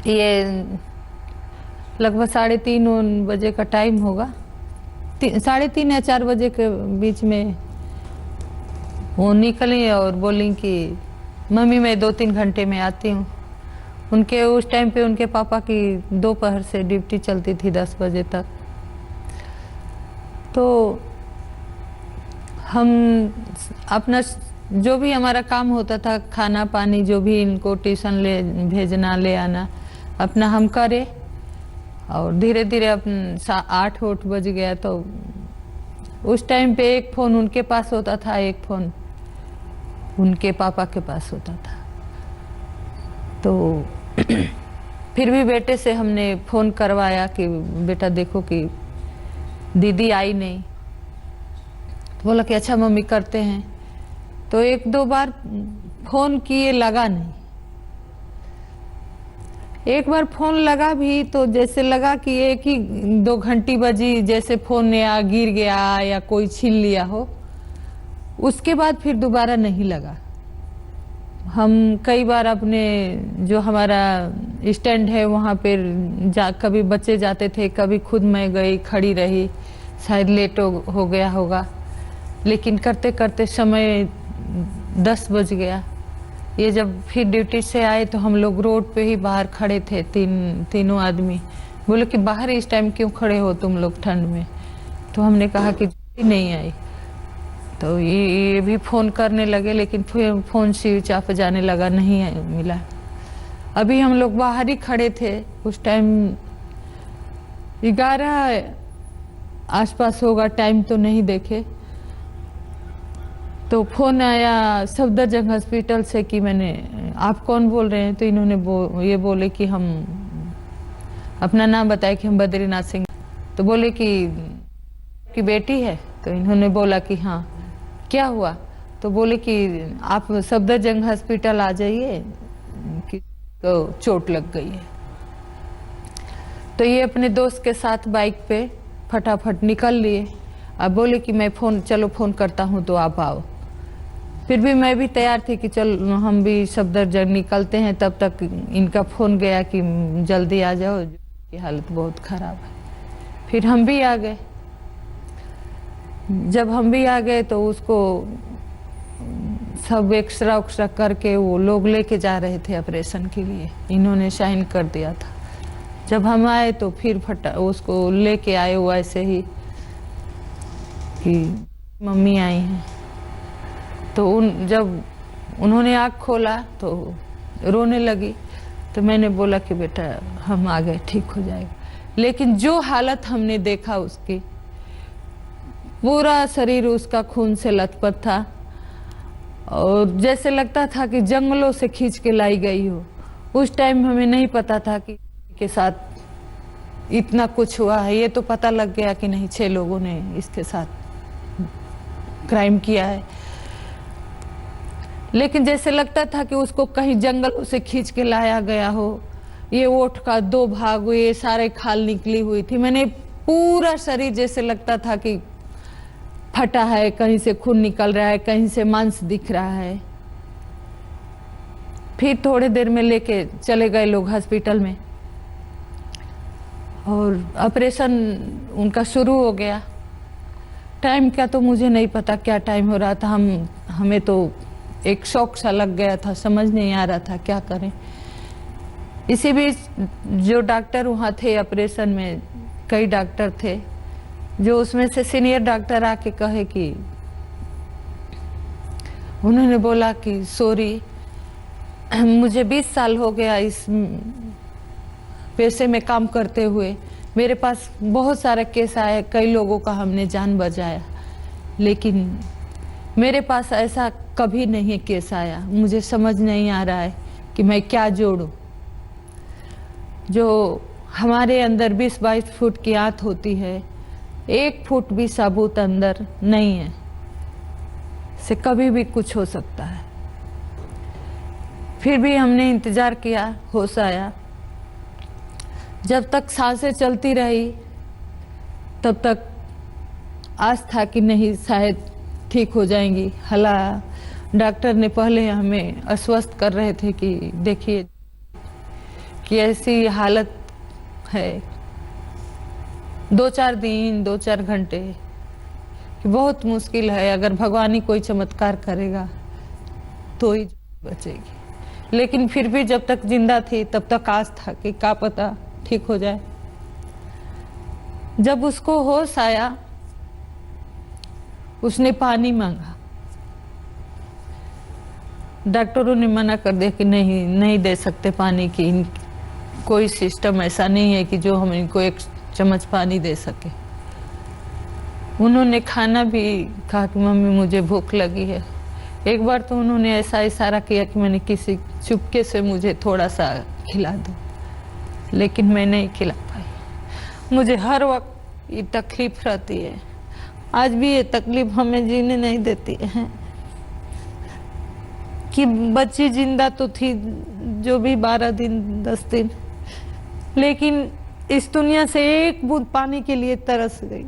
ये लगभग 3:30 बजे का टाइम होगा। 3:30 या 4 बजे के बीच में वो निकली और बोली कि मम्मी मैं 2-3 घंटे में आती हूँ। उनके उस टाइम पे उनके पापा की दोपहर से ड्यूटी चलती थी 10 बजे तक। तो हम अपना जो भी हमारा काम होता था, खाना पानी जो भी, इनको ट्यूशन ले भेजना ले आना, अपना हम करे। और धीरे धीरे 8 बज गया तो उस टाइम पे एक फ़ोन उनके पास होता था, एक फ़ोन उनके पापा के पास होता था। तो फिर भी बेटे से हमने फ़ोन करवाया कि बेटा देखो कि दीदी आई नहीं। तो बोला कि अच्छा मम्मी करते हैं। तो 1-2 बार फ़ोन किए, लगा नहीं। एक बार फ़ोन लगा भी तो जैसे लगा कि 1 ही 2 घंटी बजी, जैसे फ़ोन या गिर गया या कोई छीन लिया हो। उसके बाद फिर दोबारा नहीं लगा। हम कई बार अपने जो हमारा स्टैंड है वहाँ पर कभी बच्चे जाते थे, कभी खुद मैं गई, खड़ी रही, शायद लेट हो गया होगा। लेकिन करते करते समय 10 बज गया। ये जब फिर ड्यूटी से आए तो हम लोग रोड पे ही बाहर खड़े थे, तीनों आदमी। बोले कि बाहर इस टाइम क्यों खड़े हो तुम लोग ठंड में? तो हमने कहा कि नहीं आई। तो ये भी फ़ोन करने लगे, लेकिन फिर फ़ोन स्विच ऑफ जाने लगा, नहीं मिला। अभी हम लोग बाहर ही खड़े थे, उस टाइम 11 आसपास होगा, टाइम तो नहीं देखे। तो फ़ोन आया सफदरजंग हॉस्पिटल से कि आप कौन बोल रहे हैं? तो इन्होंने ये बोले कि हम अपना नाम बताया कि हम बद्रीनाथ सिंह। तो बोले कि बेटी है? तो इन्होंने बोला कि हाँ। क्या हुआ? तो बोले कि आप सफदरजंग हॉस्पिटल आ जाइए कि तो चोट लग गई है। तो ये अपने दोस्त के साथ बाइक पे फटाफट निकल लिए। अब बोले कि मैं चलो फ़ोन करता हूँ तो आप आओ। फिर भी मैं भी तैयार थी कि चल हम भी सफदरजंग निकलते हैं। तब तक इनका फ़ोन गया कि जल्दी आ जाओ, की हालत बहुत ख़राब है। फिर हम भी आ गए। जब हम भी आ गए तो उसको सब एक्सरा उक्सरा करके वो लोग लेके जा रहे थे ऑपरेशन के लिए, इन्होंने साइन कर दिया था। जब हम आए तो फिर उसको लेके आए वैसे ही कि मम्मी आई हैं। तो जब उन्होंने आँख खोला तो रोने लगी। तो मैंने बोला कि बेटा हम आ गए, ठीक हो जाएगा। लेकिन जो हालत हमने देखा उसकी, पूरा शरीर उसका खून से लथपथ था और जैसे लगता था कि जंगलों से खींच के लाई गई हो। उस टाइम हमें नहीं पता था कि के साथ इतना कुछ हुआ है। ये तो पता लग गया कि नहीं, 6 लोगों ने इसके साथ क्राइम किया है। लेकिन जैसे लगता था कि उसको कहीं जंगलों से खींच के लाया गया हो। ये ओठ का 2 भाग हुए, ये सारे खाल निकली हुई थी। मैंने पूरा शरीर जैसे लगता था कि फटा है, कहीं से खून निकल रहा है, कहीं से मांस दिख रहा है। फिर थोड़ी देर में लेके चले गए लोग हॉस्पिटल में और ऑपरेशन उनका शुरू हो गया। टाइम का तो मुझे नहीं पता क्या टाइम हो रहा था। हमें तो एक शौक सा लग गया था, समझ नहीं आ रहा था क्या करें। इसी बीच जो डॉक्टर वहाँ थे ऑपरेशन में, कई डॉक्टर थे, जो उसमें से सीनियर डॉक्टर आके कहे कि उन्होंने बोला कि सॉरी, मुझे 20 साल हो गया इस पेशे में काम करते हुए। मेरे पास बहुत सारा केस आया, कई लोगों का हमने जान बचाया, लेकिन मेरे पास ऐसा कभी नहीं केस आया। मुझे समझ नहीं आ रहा है कि मैं क्या जोड़ूं। जो हमारे अंदर 20-22 फुट की आंत होती है, 1 फुट भी सबूत अंदर नहीं है, से कभी भी कुछ हो सकता है। फिर भी हमने इंतज़ार किया, होश आया। जब तक सांसें चलती रही तब तक आस था कि नहीं, शायद ठीक हो जाएंगी। डॉक्टर ने पहले हमें आश्वस्त कर रहे थे कि देखिए कि ऐसी हालत है, 2-4 दिन 2-4 घंटे, कि बहुत मुश्किल है। अगर भगवान ही कोई चमत्कार करेगा तो ही बचेगी। लेकिन फिर भी जब तक जिंदा थी तब तक आस था कि क्या पता ठीक हो जाए। जब उसको होश आया, उसने पानी मांगा। डॉक्टरों ने मना कर दिया कि नहीं दे सकते पानी की, कोई सिस्टम ऐसा नहीं है कि जो हम इनको 1 चम्मच पानी दे सके। उन्होंने खाना भी कहा कि मम्मी मुझे भूख लगी है। एक बार तो उन्होंने ऐसा इशारा किया कि मैंने किसी चुपके से मुझे थोड़ा सा खिला दो, लेकिन मैं नहीं खिला पाई। मुझे हर वक्त ये तकलीफ रहती है, आज भी ये तकलीफ हमें जीने नहीं देती है कि बच्ची जिंदा तो थी जो भी 12 दिन 10 दिन, लेकिन इस दुनिया से एक बूंद पानी के लिए तरस गई।